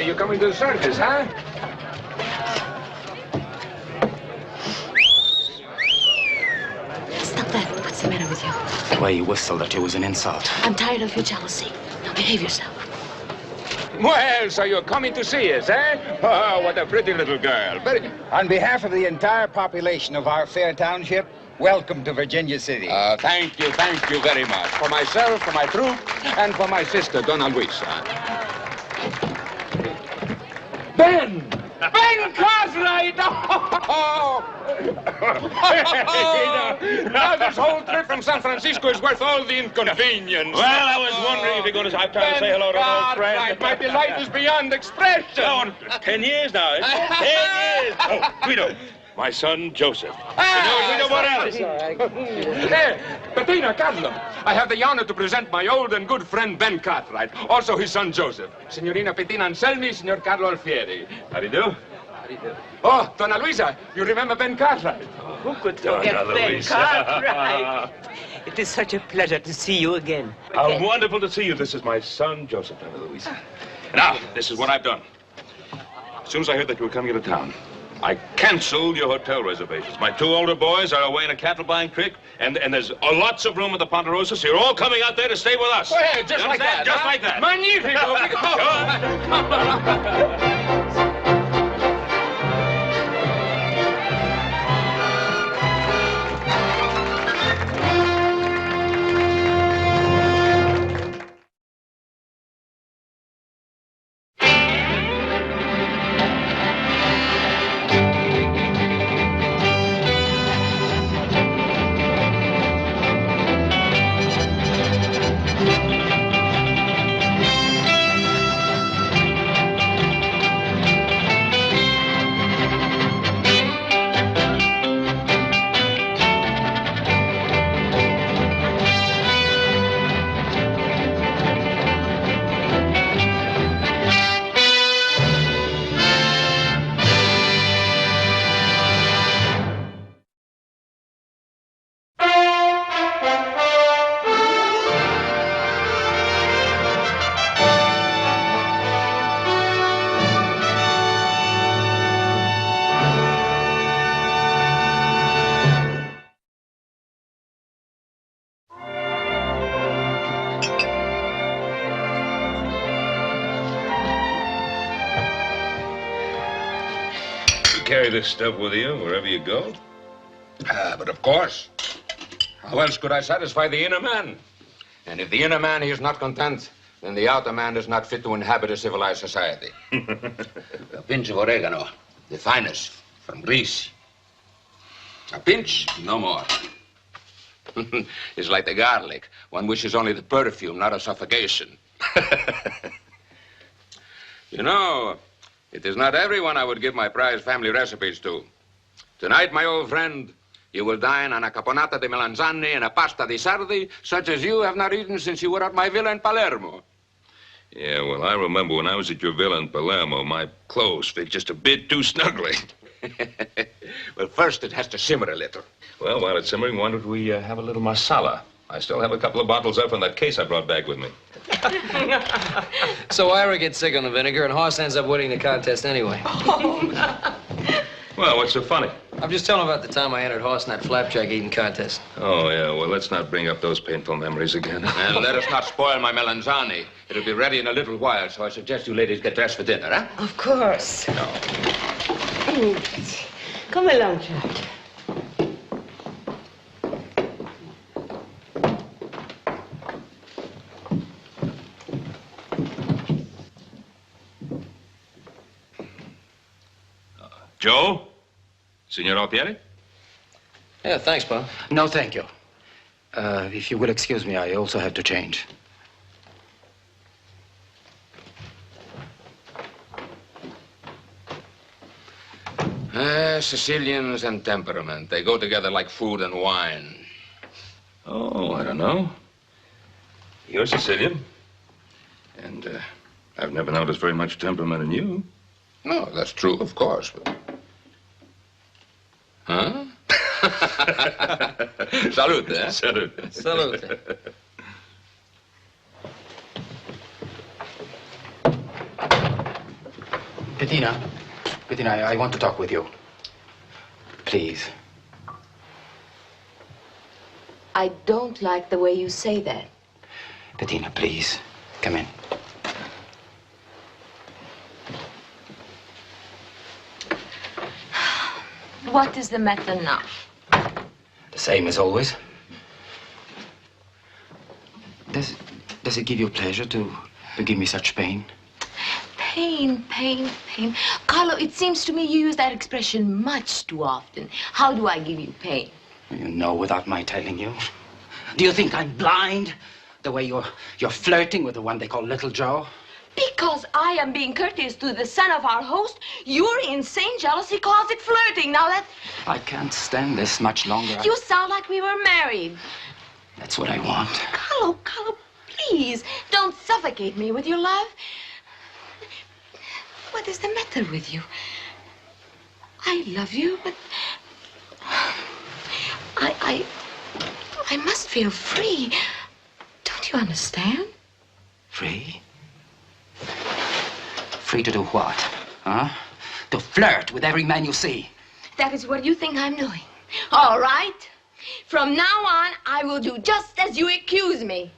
you coming to the circus, huh? Stop that. What's the matter with you? The way you whistled at you was an insult. I'm tired of your jealousy. Now behave yourself. Well, so you're coming to see us, eh? Oh, what a pretty little girl. Very... On behalf of the entire population of our fair township, welcome to Virginia City. Thank you very much. For myself, for my troop, and for my sister, Donna Luisa. Ben! Ben Cartwright! Oh! Now this whole trip from San Francisco is worth all the inconvenience. Well, I was wondering if you're going to have time to say hello to an old friend. My delight is beyond expression. Oh, 10 years now, eh? 10 years! Oh, Guido, my son, Joseph. Guido Bonanza. Hey, Bettina, Carlo, I have the honor to present my old and good friend Ben Cartwright, also his son Joseph. Signorina Bettina Anselmi, Signor Carlo Alfieri. How do you do? Oh, Donna Luisa, you remember Ben Cartwright? Who could forget Ben Cartwright? It is such a pleasure to see you again. How wonderful to see you. This is my son, Joseph, Donna Luisa. Now, this is what I've done. As soon as I heard that you were coming into town, I canceled your hotel reservations. My 2 older boys are away in a cattle buying trip, and there's lots of room at the Ponderosa, so you're all coming out there to stay with us. Well, just like that. Just like that. Magnifico! Carry this stuff with you wherever you go? But of course. How else could I satisfy the inner man? And if the inner man is not content, then the outer man is not fit to inhabit a civilized society. A pinch of oregano, the finest, from Greece. A pinch, no more. It's like the garlic. One wishes only the perfume, not a suffocation. You know, it is not everyone I would give my prized family recipes to. Tonight, my old friend, you will dine on a caponata di melanzane and a pasta di sardi, such as you have not eaten since you were at my villa in Palermo. Yeah, well, I remember when I was at your villa in Palermo, my clothes fit just a bit too snugly. Well, first it has to simmer a little. Well, while it's simmering, why don't we have a little marsala? I still have a couple of bottles up in that case I brought back with me. So Ira gets sick on the vinegar, and Hoss ends up winning the contest anyway. Well, what's so funny? I'm just telling about the time I entered Hoss in that flapjack eating contest. Oh, yeah, well, let's not bring up those painful memories again. And let us not spoil my melanzane. It'll be ready in a little while, so I suggest you ladies get dressed for dinner, huh? Of course. No. Come along, child. Joe? Signor Alfieri? Yeah, thanks, Bob. No, thank you. If you will excuse me, I also have to change. Sicilians and temperament, they go together like food and wine. Oh, I don't know. You're Sicilian. And I've never noticed very much temperament in you. No, that's true, of course, but... Huh? Salute, eh? Salute. Salute. Bettina, I want to talk with you. Please. I don't like the way you say that. Bettina, please. Come in. What is the matter now? The same as always. Does it give you pleasure to give me such pain? Pain. Carlo, it seems to me you use that expression much too often. How do I give you pain? You know without my telling you. Do you think I'm blind? The way you're flirting with the one they call Little Joe? Because I am being courteous to the son of our host, your insane jealousy calls it flirting. Now that... I can't stand this much longer. You sound like we were married. That's what I want. Carlo, please, don't suffocate me with your love. What is the matter with you? I love you, but... I must feel free. Don't you understand? Free? Free to do what? Huh? To flirt with every man you see. That is what you think I'm doing. All right. From now on, I will do just as you accuse me.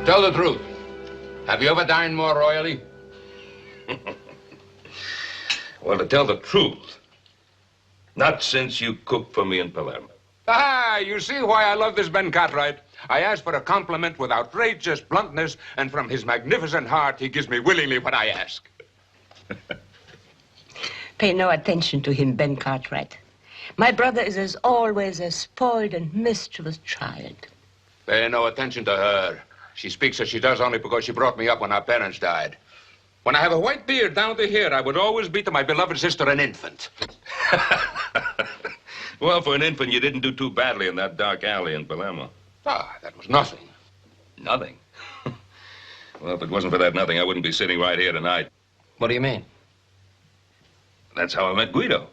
Tell the truth. Have you ever dined more royally? Well, to tell the truth, not since you cooked for me in Palermo. Ah, you see why I love this Ben Cartwright. I ask for a compliment with outrageous bluntness, and from his magnificent heart, he gives me willingly what I ask. Pay no attention to him, Ben Cartwright. My brother is as always a spoiled and mischievous child. Pay no attention to her. She speaks as she does only because she brought me up when our parents died. When I have a white beard down to here, I would always be to my beloved sister an infant. Well, for an infant, you didn't do too badly in that dark alley in Palermo. Ah, that was nothing. Nothing? Well, if it wasn't for that nothing, I wouldn't be sitting right here tonight. What do you mean? That's how I met Guido.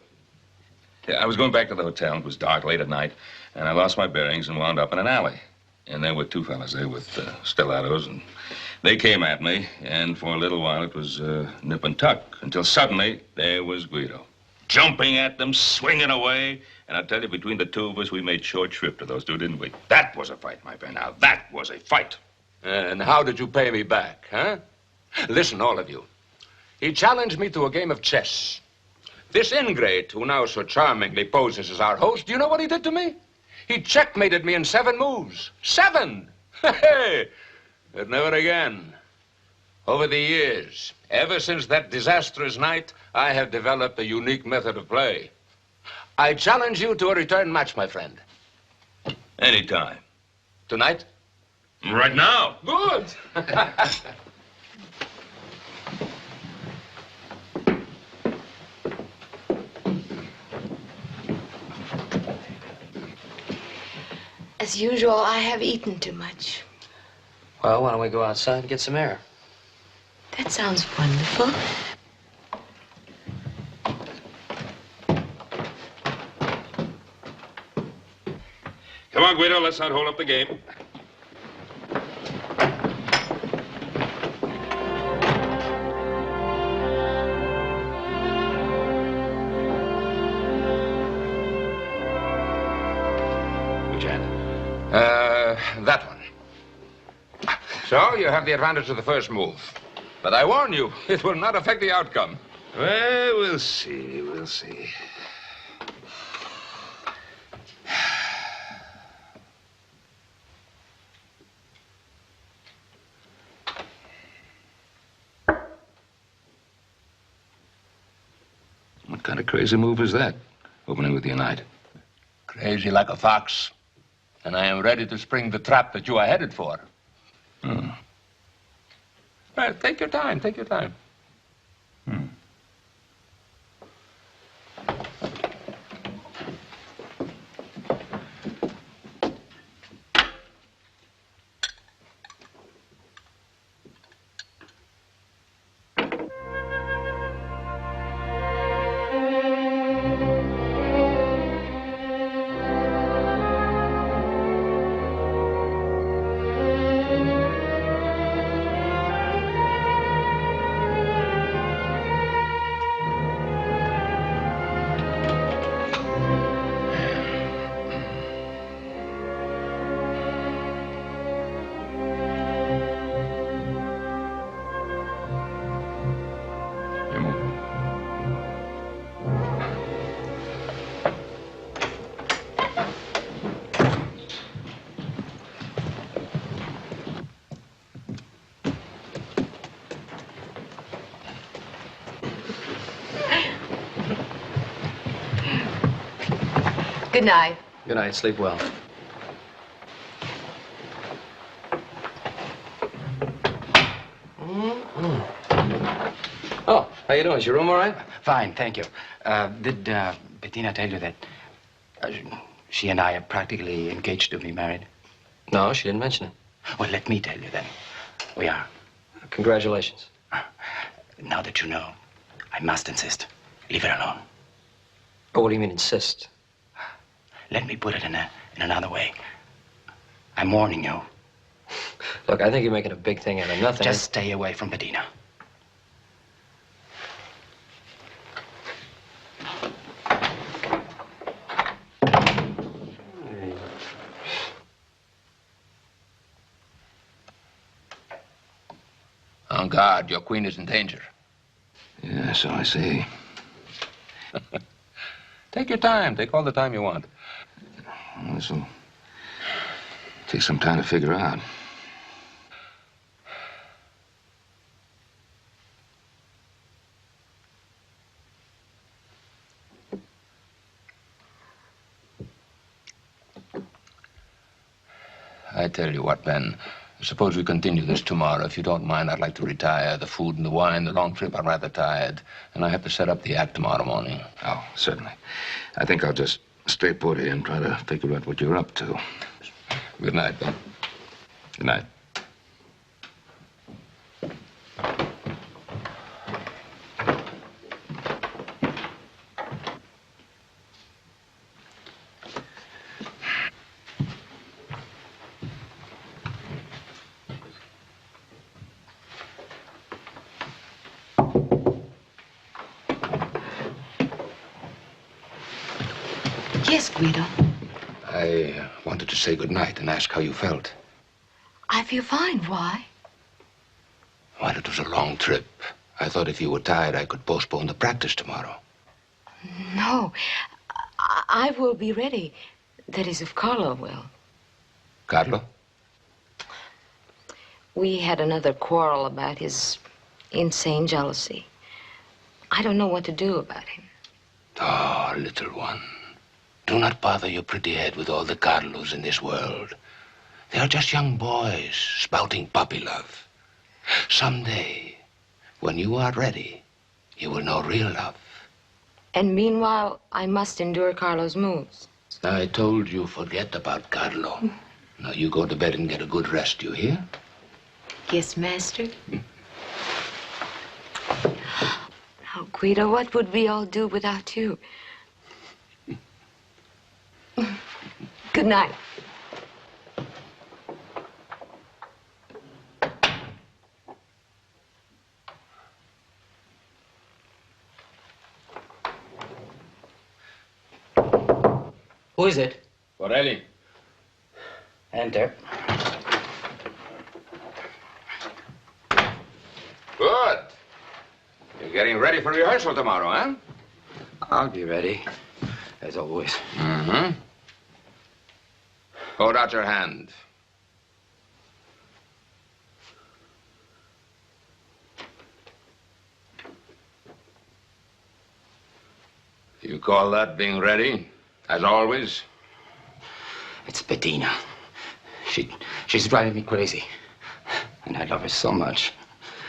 Yeah, I was going back to the hotel. It was dark, late at night, and I lost my bearings and wound up in an alley. And there were two fellas there with stilettos, and they came at me, and for a little while it was nip and tuck, until suddenly there was Guido, jumping at them, swinging away, and I tell you, between the two of us, we made short shrift to those two, didn't we? That was a fight, my friend. Now, that was a fight. And how did you pay me back, huh? Listen, all of you. He challenged me to a game of chess. This ingrate, who now so charmingly poses as our host, do you know what he did to me? He checkmated me in 7 moves. 7! Hey! But never again. Over the years, ever since that disastrous night, I have developed a unique method of play. I challenge you to a return match, my friend. Anytime. Tonight? Right now. Good! As usual, I have eaten too much. Well, why don't we go outside and get some air? That sounds wonderful. Come on, Guido, let's not hold up the game. Which hand? That one. So, you have the advantage of the first move. But I warn you, it will not affect the outcome. Well, we'll see, we'll see. What kind of crazy move is that, opening with your knight? Crazy like a fox. And I am ready to spring the trap that you are headed for. Oh. Well, take your time, take your time. Good night. Good night. Sleep well. Oh, how you doing? Is your room all right? Fine, thank you. Did Bettina tell you that she and I are practically engaged to be married? No, she didn't mention it. Well, let me tell you then. We are. Congratulations. Now that you know, I must insist. Leave it alone. Oh, what do you mean, insist? Let me put it in another way. I'm warning you. Look, I think you're making a big thing out of nothing. Just stay away from Bettina. On guard, your queen is in danger. Yeah, so I see. Take your time. Take all the time you want. Well, this'll take some time to figure out. I tell you what, Ben. Suppose we continue this tomorrow. If you don't mind, I'd like to retire. The food and the wine, the long trip, I'm rather tired. And I have to set up the act tomorrow morning. Oh, certainly. I think I'll just stay put here and try to figure out what you're up to. Good night, Ben. Good night. Yes, Guido. I wanted to say good night and ask how you felt. I feel fine. Why? Well, it was a long trip. I thought if you were tired, I could postpone the practice tomorrow. No. I will be ready. That is, if Carlo will. Carlo? We had another quarrel about his insane jealousy. I don't know what to do about him. Oh, little one. Do not bother your pretty head with all the Carlos in this world. They are just young boys spouting puppy love. Someday, when you are ready, you will know real love. And meanwhile, I must endure Carlo's moves. I told you forget about Carlo. Now you go to bed and get a good rest, you hear? Yes, master. Oh, Guido, what would we all do without you? Good night. Who is it? Borelli. Enter. Good. You're getting ready for rehearsal tomorrow, huh? I'll be ready, as always. Mm-hmm. Hold out your hand. You call that being ready, as always? It's Bettina. She's driving me crazy. And I love her so much.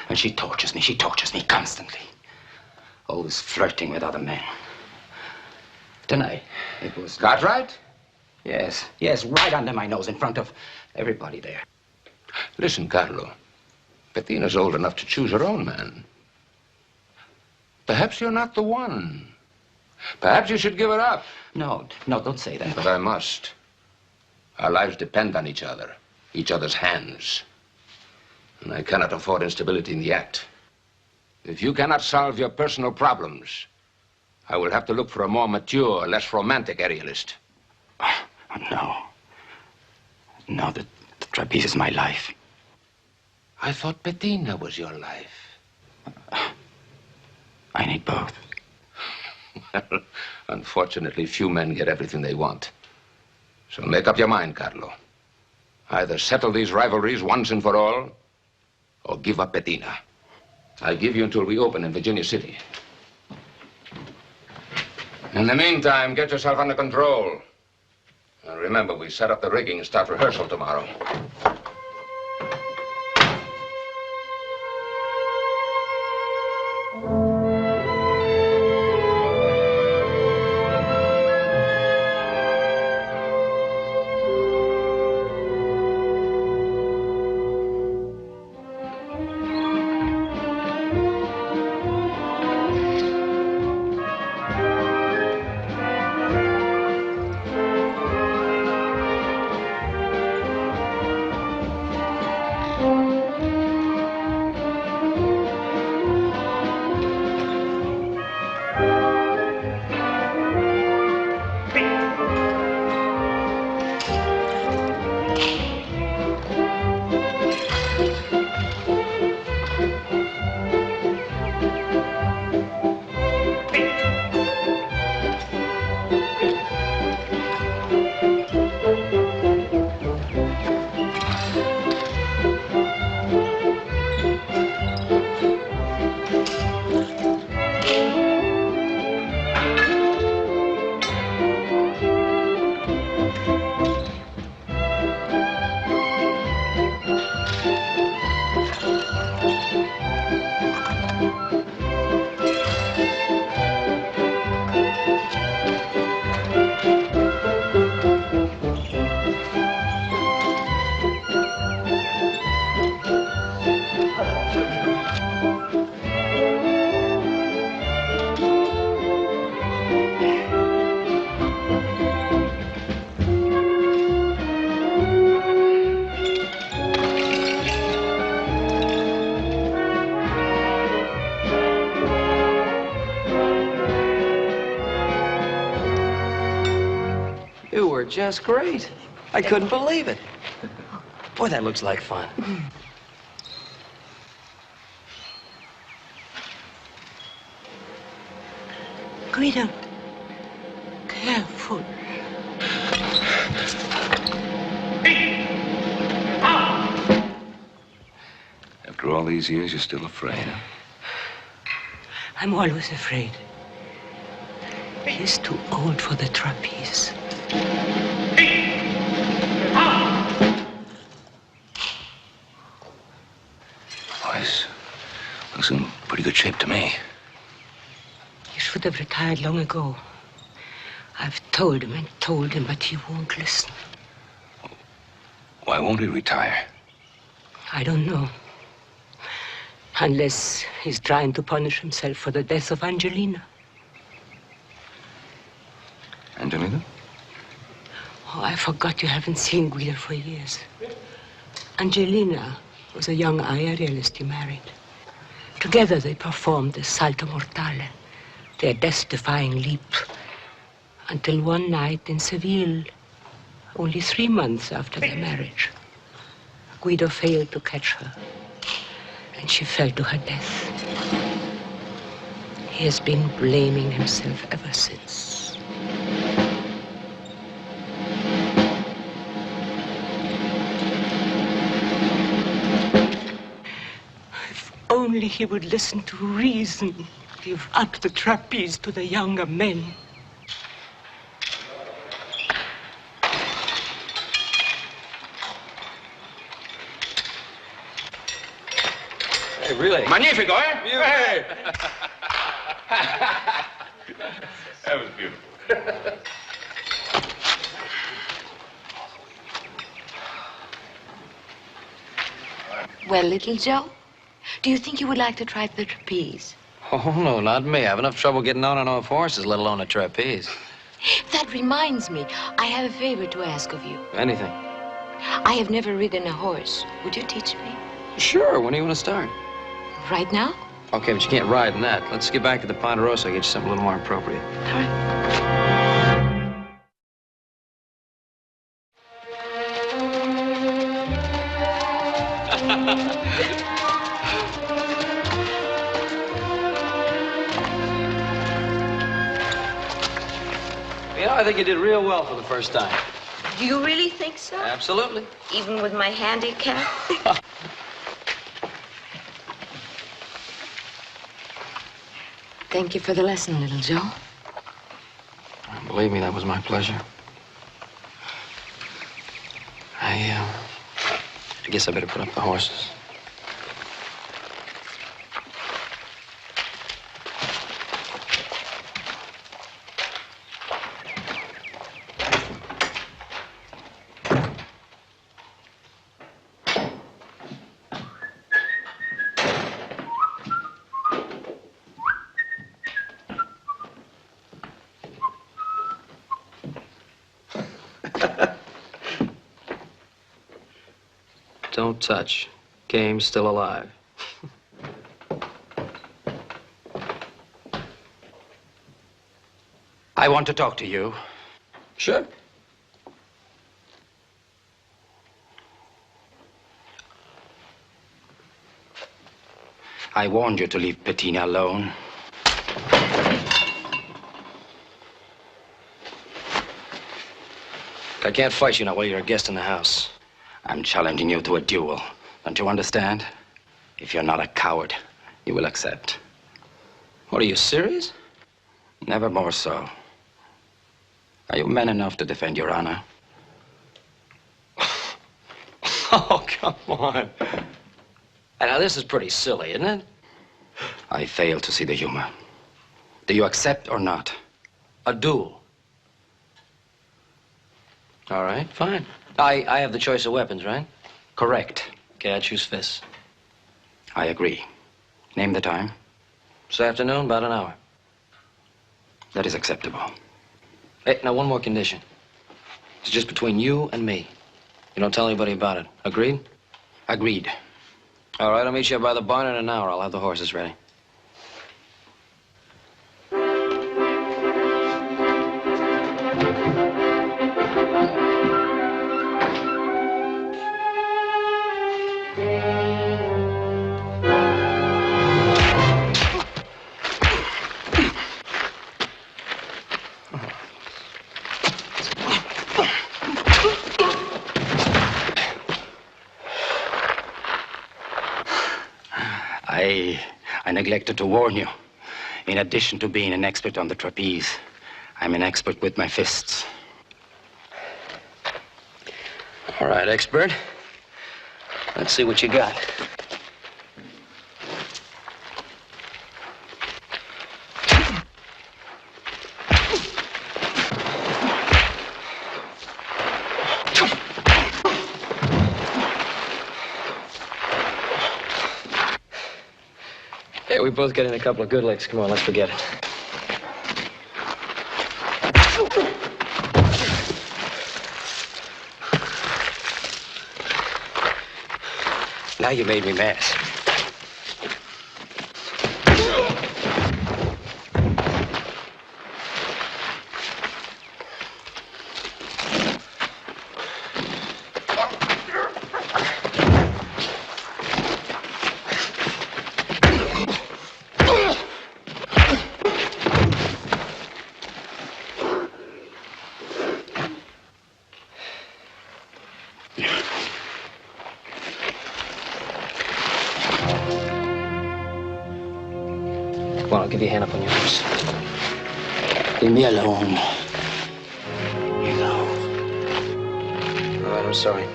And she tortures me constantly. Always flirting with other men. Tonight, it was... Cartwright? Yes, right under my nose in front of everybody there. Listen, Carlo. Bettina's old enough to choose her own man. Perhaps you're not the one. Perhaps you should give her up. No, don't say that. But I must. Our lives depend on each other, each other's hands. And I cannot afford instability in the act. If you cannot solve your personal problems, I will have to look for a more mature, less romantic aerialist. No, the trapeze is my life. I thought Bettina was your life. I need both. Well, unfortunately, few men get everything they want. So make up your mind, Carlo. Either settle these rivalries once and for all, or give up Bettina. I'll give you until we open in Virginia City. In the meantime, get yourself under control. Remember, we set up the rigging and start rehearsal tomorrow. You were just great. I couldn't believe it. Boy, that looks like fun. Guido, careful. After all these years, you're still afraid, huh? I'm always afraid. He's too old for the trapeze. Boys, looks in pretty good shape to me. He should have retired long ago. I've told him and told him, but he won't listen. Why won't he retire? I don't know. Unless he's trying to punish himself for the death of Angelina. Angelina? Oh, I forgot you haven't seen Guido for years. Angelina was a young aerialist he married. Together they performed the Salto Mortale, their death-defying leap, until one night in Seville, only 3 months after their marriage, Guido failed to catch her, and she fell to her death. He has been blaming himself ever since. If only he would listen to reason, give up the trapeze to the younger men. Hey, really? Magnifico, eh? Hey! That was beautiful. Well, little Joe, do you think you would like to try the trapeze? Oh, no, not me. I have enough trouble getting on and off horses, let alone a trapeze. That reminds me, I have a favor to ask of you. Anything. I have never ridden a horse. Would you teach me? Sure, when do you want to start? Right now? Okay, but you can't ride in that. Let's get back to the Ponderosa, get you something a little more appropriate. All right. You know, I think you did real well for the first time. Do you really think so? Absolutely. Even with my handicap? Thank you for the lesson, little Joe. Believe me, that was my pleasure. I guess I better put up the horses. Don't touch. Game's still alive. I want to talk to you. Sure. I warned you to leave Bettina alone. I can't fight you now while you're a guest in the house. I'm challenging you to a duel. Don't you understand? If you're not a coward, you will accept. What, are you serious? Never more so. Are you man enough to defend your honor? Oh, come on. Now, this is pretty silly, isn't it? I fail to see the humor. Do you accept or not? A duel. All right, fine. I have the choice of weapons, right? Correct. Okay, I choose fists. I agree. Name the time. This afternoon, about an hour. That is acceptable. Hey, now one more condition. It's just between you and me. You don't tell anybody about it. Agreed? Agreed. All right, I'll meet you by the barn in an hour. I'll have the horses ready. I neglected to warn you. In addition to being an expert on the trapeze, I'm an expert with my fists. All right, expert. Let's see what you got. Hey, we both got in a couple of good licks. Come on, let's forget it. Now you made me mad. Come on, I'll give you a hand up on your horse. Leave me alone. You know. All right, I'm sorry.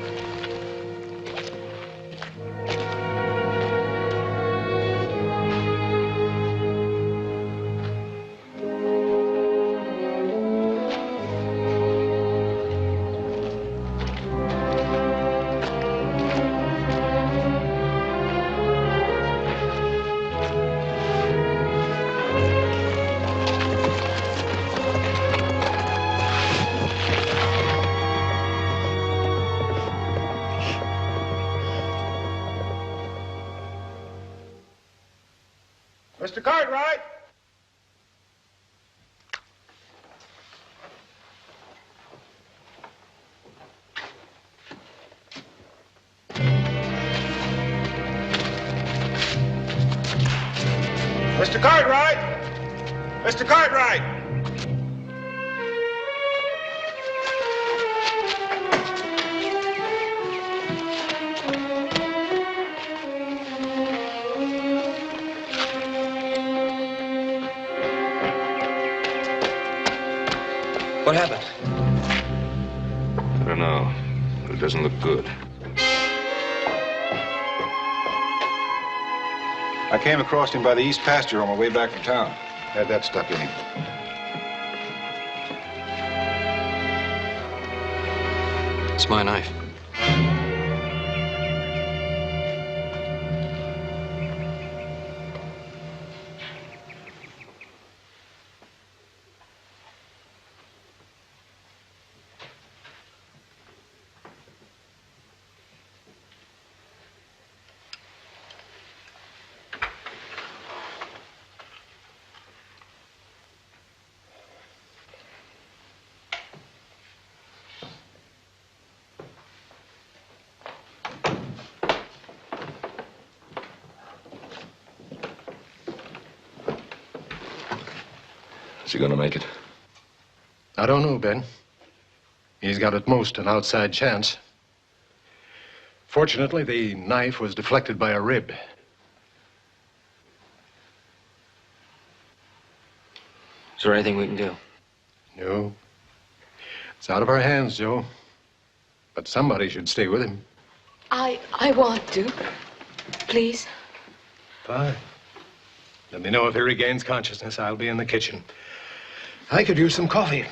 Mr. Cartwright! Mr. Cartwright! Mr. Cartwright! What happened? I don't know. But it doesn't look good. I came across him by the east pasture on my way back from town. Had that stuck in him. It's my knife. Is he gonna make it? I don't know, Ben. He's got at most an outside chance. Fortunately, the knife was deflected by a rib. Is there anything we can do? No. It's out of our hands, Joe. But somebody should stay with him. I want to. Please. Fine. Let me know if he regains consciousness. I'll be in the kitchen. I could use some coffee.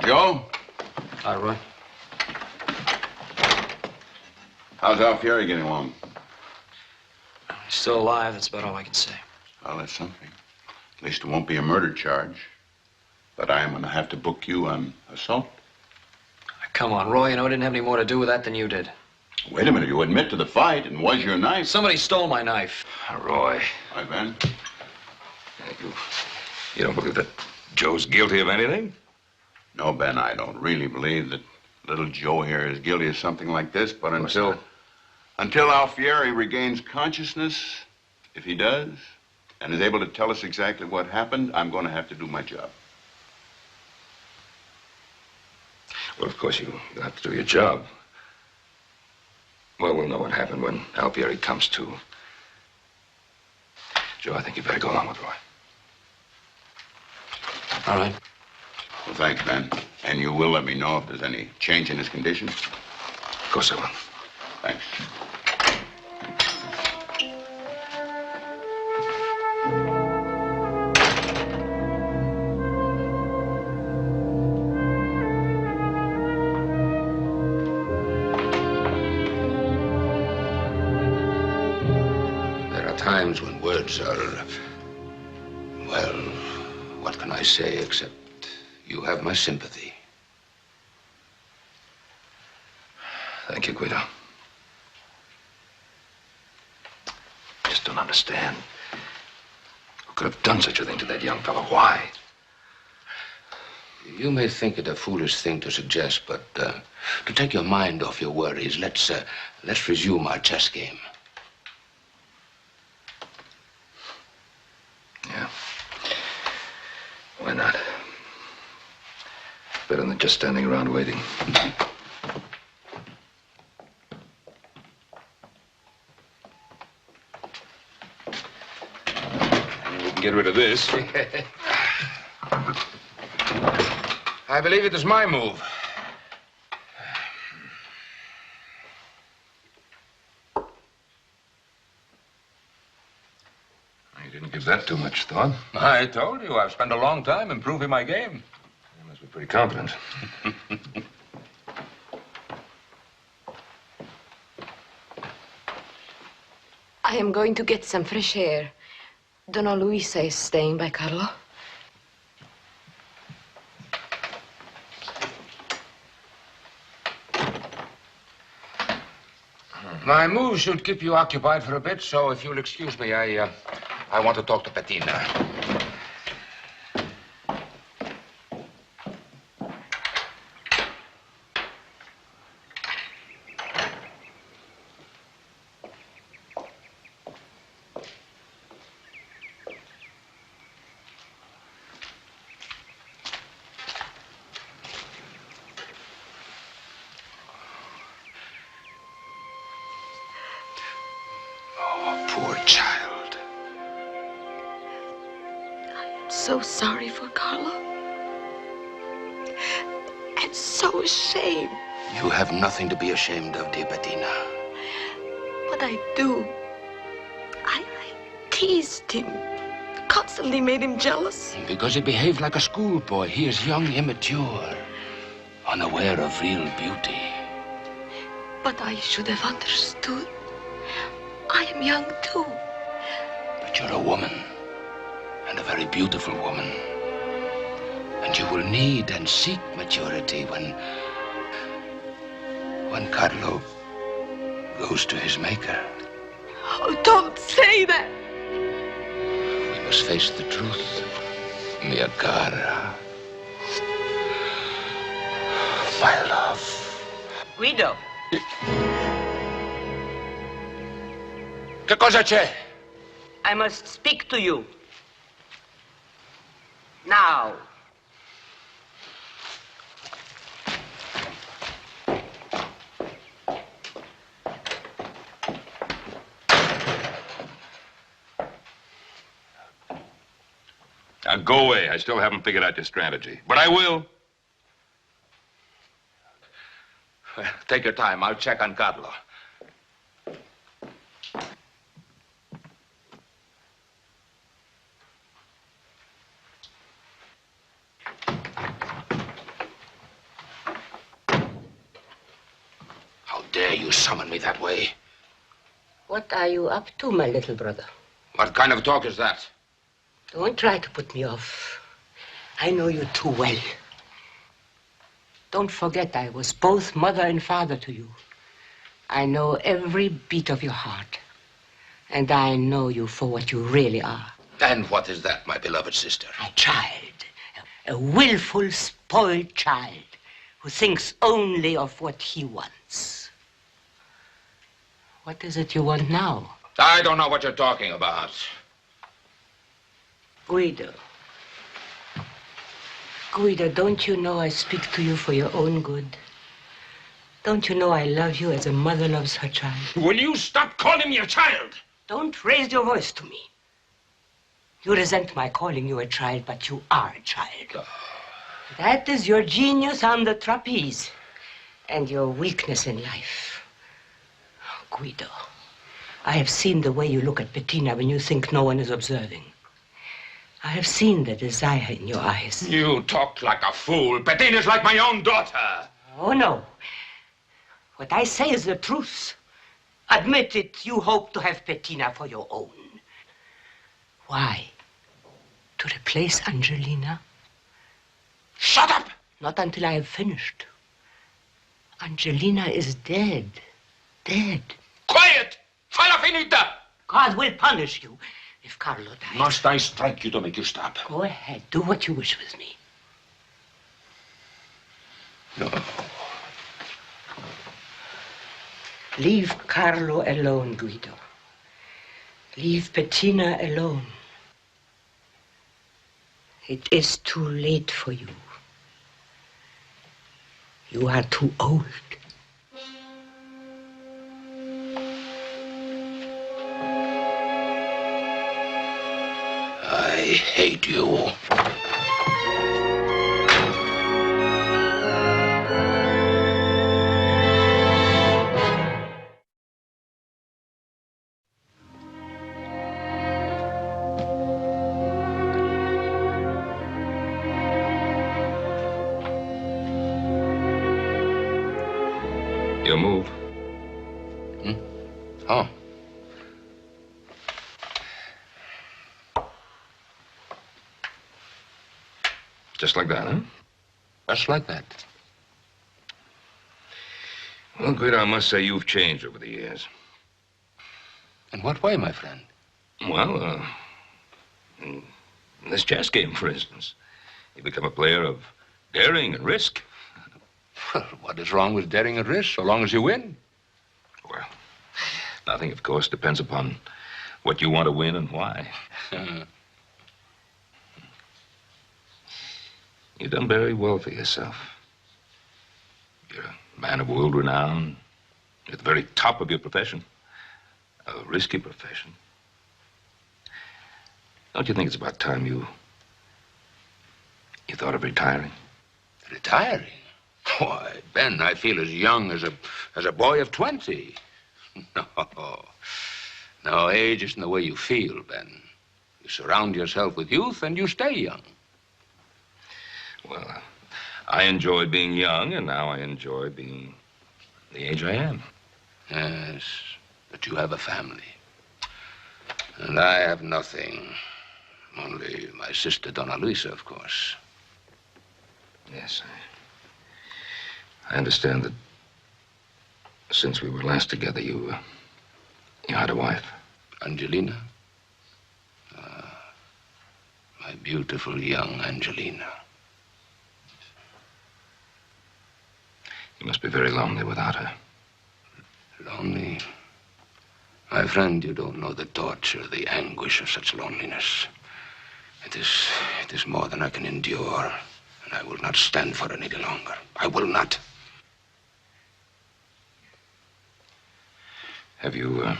Joe? Hi, Roy. How's Alfieri getting along? He's still alive. That's about all I can say. Well, that's something. At least it won't be a murder charge. But I am going to have to book you on assault. Come on, Roy. You know, I didn't have any more to do with that than you did. Wait a minute. You admit to the fight and was your knife. Somebody stole my knife. Roy. Hi, Ben. You don't believe that Joe's guilty of anything? No, Ben, I don't really believe that little Joe here is guilty of something like this, but until Alfieri regains consciousness, if he does, and is able to tell us exactly what happened, I'm going to have to do my job. Well, of course, you have to do your job. Well, we'll know what happened when Alfieri comes to. Joe, I think you better go along with Roy. All right. Well, thanks, Ben. And you will let me know if there's any change in his condition? Of course I will. Thanks. There are times when words are, well, what can I say except you have my sympathy. Thank you, Guido. Just don't understand. Who could have done such a thing to that young fellow? Why? You may think it a foolish thing to suggest, but to take your mind off your worries, let's resume our chess game. Yeah. Why not? Better than just standing around waiting. We can get rid of this. I believe it is my move. You didn't give that too much thought. I told you, I've spent a long time improving my game. You must be pretty confident. I am going to get some fresh air. Donna Luisa is staying by Carlo. My move should keep you occupied for a bit, so if you'll excuse me, I want to talk to Bettina. child. I'm so sorry for Carlo. And so ashamed. You have nothing to be ashamed of, dear Bettina. But I do. I teased him. Constantly made him jealous. Because he behaved like a schoolboy. He is young, immature, unaware of real beauty. But I should have understood. I am young too. But you're a woman, and a very beautiful woman. And you will need and seek maturity when Carlo goes to his maker. Oh, don't say that. We must face the truth, mia cara. My love. Guido. Che cosa c'è? I must speak to you. Now. Now, go away. I still haven't figured out your strategy. But I will. Well, take your time. I'll check on Carlo. How dare you summon me that way? What are you up to, my little brother? What kind of talk is that? Don't try to put me off. I know you too well. Don't forget I was both mother and father to you. I know every beat of your heart. And I know you for what you really are. And what is that, my beloved sister? A child. A willful, spoiled child who thinks only of what he wants. What is it you want now? I don't know what you're talking about. Guido. Guido, don't you know I speak to you for your own good? Don't you know I love you as a mother loves her child? Will you stop calling me a child? Don't raise your voice to me. You resent my calling you a child, but you are a child. That is your genius on the trapeze and your weakness in life. Oh, Guido, I have seen the way you look at Bettina when you think no one is observing. I have seen the desire in your eyes. You talk like a fool. Bettina's like my own daughter. Oh, no. What I say is the truth. Admit it, you hope to have Bettina for your own. Why? To replace Angelina? Shut up! Not until I have finished. Angelina is dead. Dead. Quiet! Falla finita! God will punish you if Carlo dies. Must I strike you to make you stop? Go ahead. Do what you wish with me. No. Leave Carlo alone, Guido. Leave Bettina alone. It is too late for you. You are too old. I hate you. Your move. Oh. Just like that, huh? Just like that. Well, Guido, I must say you've changed over the years. In what way, my friend? Well, in this chess game, for instance. You become a player of daring and risk. Well, what is wrong with daring and risk, so long as you win? Well, nothing, of course, depends upon what you want to win and why. You've done very well for yourself. You're a man of world renown. You're at the very top of your profession. A risky profession. Don't you think it's about time you thought of retiring? Retiring? Why, Ben, I feel as young as a boy of 20. No. No, age isn't the way you feel, Ben. You surround yourself with youth and you stay young. Well, I enjoy being young, and now I enjoy being the age I am. Yes, but you have a family. And I have nothing. Only my sister, Donna Luisa, of course. Yes, I understand that since we were last together, you had a wife. Angelina? My beautiful young Angelina. You must be very lonely without her. Lonely? My friend, you don't know the torture, the anguish of such loneliness. It is more than I can endure, and I will not stand for it any longer. I will not. Have you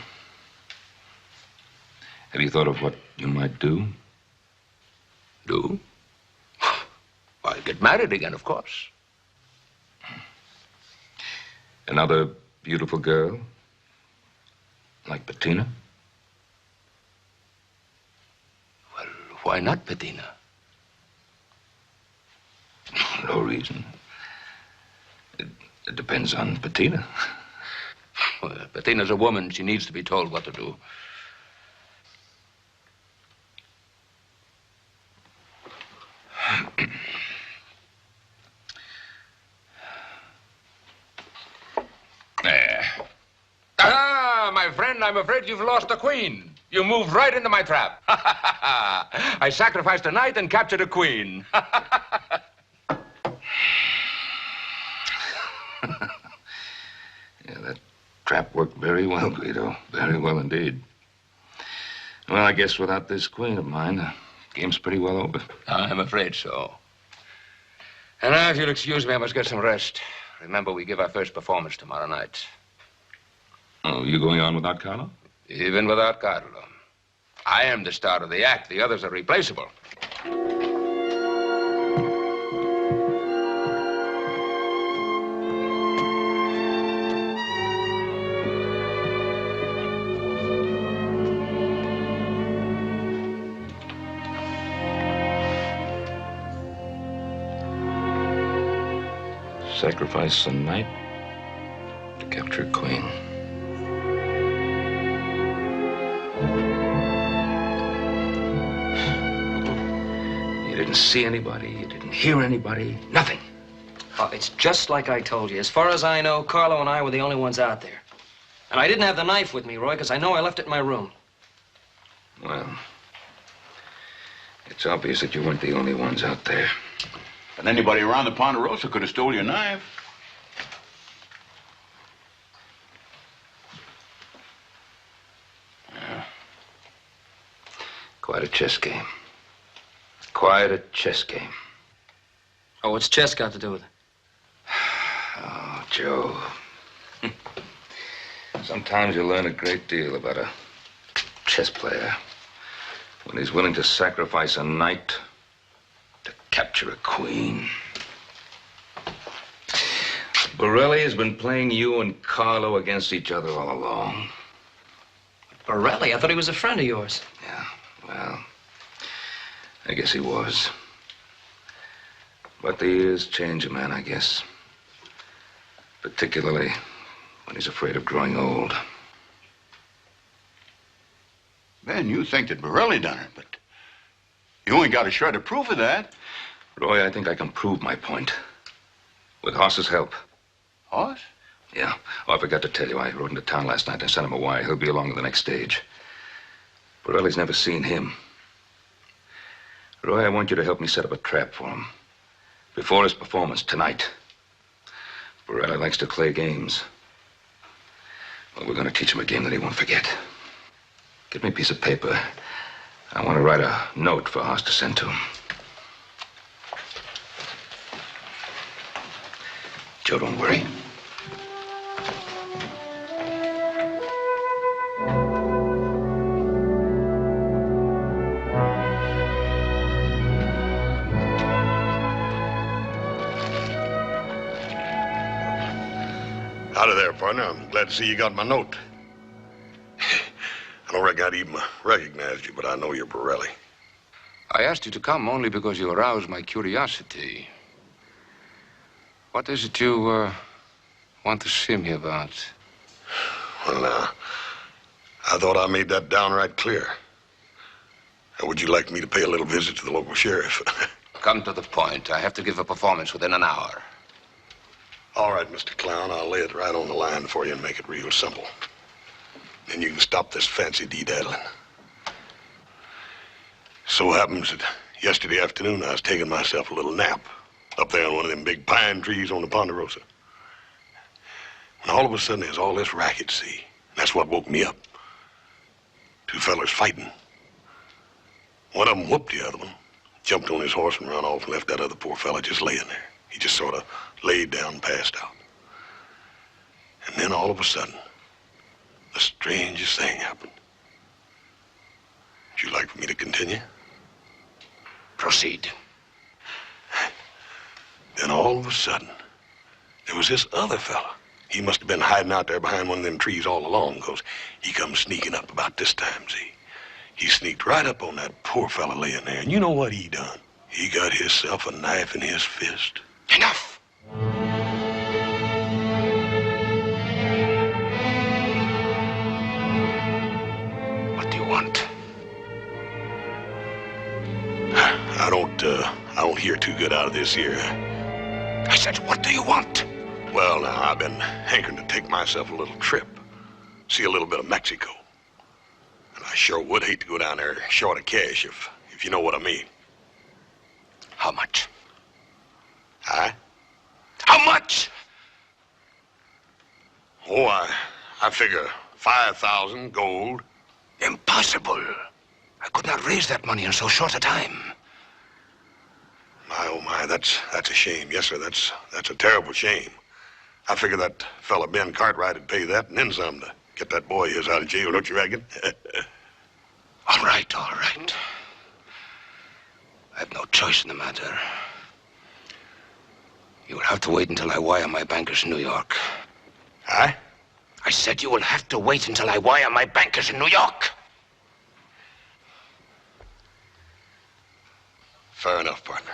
thought of what you might do? Do? I'll get married again, of course. Another beautiful girl? Like Bettina? Well, why not Bettina? No reason. It depends on Bettina. Well, Bettina's a woman. She needs to be told what to do. There. Ah, my friend, I'm afraid you've lost the queen. You moved right into my trap. I sacrificed a knight and captured a queen. Yeah, that trap worked very well, Guido. Very well indeed. Well, I guess without this queen of mine, the game's pretty well over. I'm afraid so. And now, if you'll excuse me, I must get some rest. Remember, we give our first performance tomorrow night. Oh, you going on without Carlo? Even without Carlo. I am the star of the act. The others are replaceable. Sacrifice a knight to capture a queen. You didn't see anybody, you didn't hear anybody, nothing. Oh, it's just like I told you. As far as I know, Carlo and I were the only ones out there. And I didn't have the knife with me, Roy, because I know I left it in my room. Well, it's obvious that you weren't the only ones out there. But anybody around the Ponderosa could have stole your knife. Yeah. Quite a chess game. Quite a chess game. Oh, what's chess got to do with it? Oh, Joe. Sometimes you learn a great deal about a chess player when he's willing to sacrifice a knight to capture a queen. Borelli has been playing you and Carlo against each other all along. Borelli? I thought he was a friend of yours. Yeah, well, I guess he was. But the years change a man, I guess. Particularly when he's afraid of growing old. Ben, you think that Borelli done it, but you ain't got a shred of proof of that. Roy, I think I can prove my point. With Hoss's help. Hoss? Yeah. Oh, I forgot to tell you. I rode into town last night and sent him a wire. He'll be along to the next stage. Borelli's never seen him. Roy, I want you to help me set up a trap for him. Before his performance tonight. Borelli likes to play games. Well, we're going to teach him a game that he won't forget. Give me a piece of paper. I want to write a note for Hoss to send to him. Joe, don't worry. Howdy there, partner. I'm glad to see you got my note. I don't reckon I'd even recognized you, but I know you're Borelli. I asked you to come only because you aroused my curiosity. What is it you want to see me about? Well, now, I thought I made that downright clear. Or would you like me to pay a little visit to the local sheriff? Come to the point. I have to give a performance within an hour. All right, Mr. Clown, I'll lay it right on the line for you and make it real simple. Then you can stop this fancy de-daddling. So happens that yesterday afternoon I was taking myself a little nap up there on one of them big pine trees on the Ponderosa. And all of a sudden there's all this racket, see? That's what woke me up. Two fellas fighting. One of them whooped the other one, jumped on his horse and ran off and left that other poor fella just laying there. He just sort of laid down and passed out. And then all of a sudden, the strangest thing happened. Would you like for me to continue? Proceed. Then all of a sudden, there was this other fella. He must have been hiding out there behind one of them trees all along, because he come sneaking up about this time, see? He sneaked right up on that poor fella laying there, and you know what he done? He got himself a knife in his fist. Enough! What do you want? I don't hear too good out of this here. I said, what do you want? Well, now, I've been hankering to take myself a little trip. See a little bit of Mexico. And I sure would hate to go down there short of cash, if you know what I mean. How much? Huh? How much? Oh, I figure 5,000 gold. Impossible. I could not raise that money in so short a time. My, oh my, that's a shame. Yes, sir, that's a terrible shame. I figure that fella Ben Cartwright would pay that and then some to get that boy of his out of jail, don't you reckon? All right, all right. I have no choice in the matter. You will have to wait until I wire my bankers in New York. Huh? I said you will have to wait until I wire my bankers in New York. Fair enough, partner.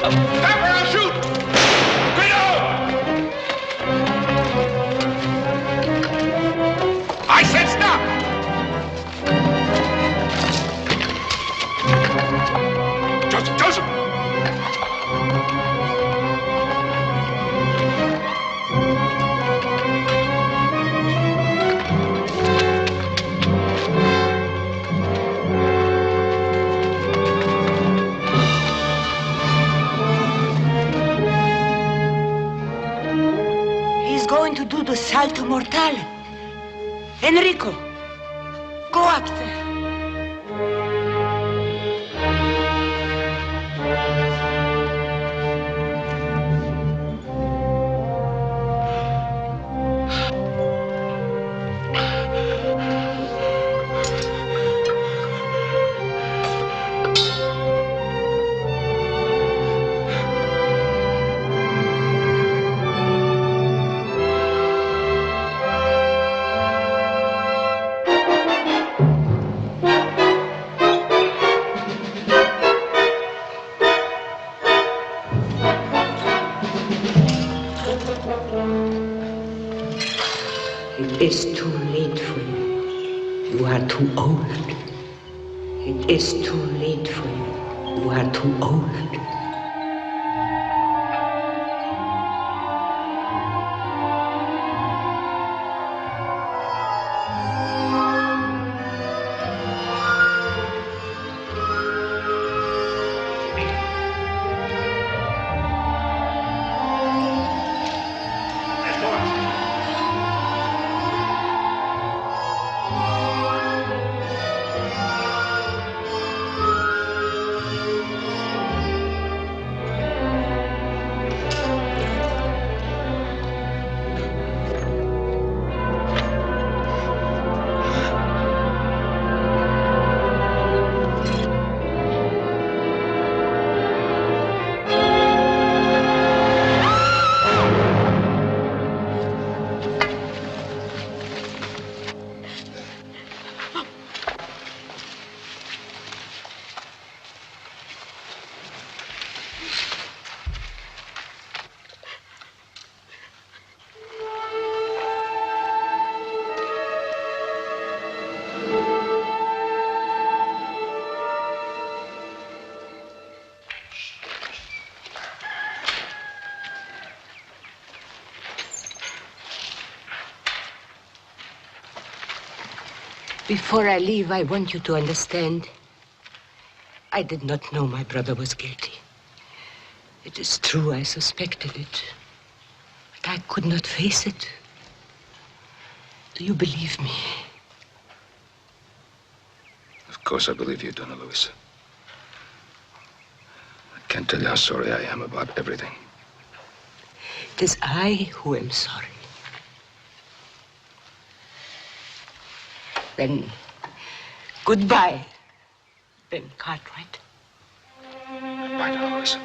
Pepper, I'll shoot! I said stop! Joseph! He's going to do the Salto Mortale. Enrico, go up there. It is too late for you. You are too old. It is too late for you. You are too old. Before I leave, I want you to understand. I did not know my brother was guilty. It is true, I suspected it. But I could not face it. Do you believe me? Of course I believe you, Donna Luisa. I can't tell you how sorry I am about everything. It is I who am sorry. Then, goodbye, Ben Cartwright. Goodbye, Donna Luisa.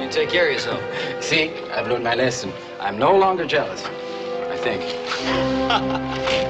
You take care of yourself. See, I've learned my lesson. I'm no longer jealous, I think.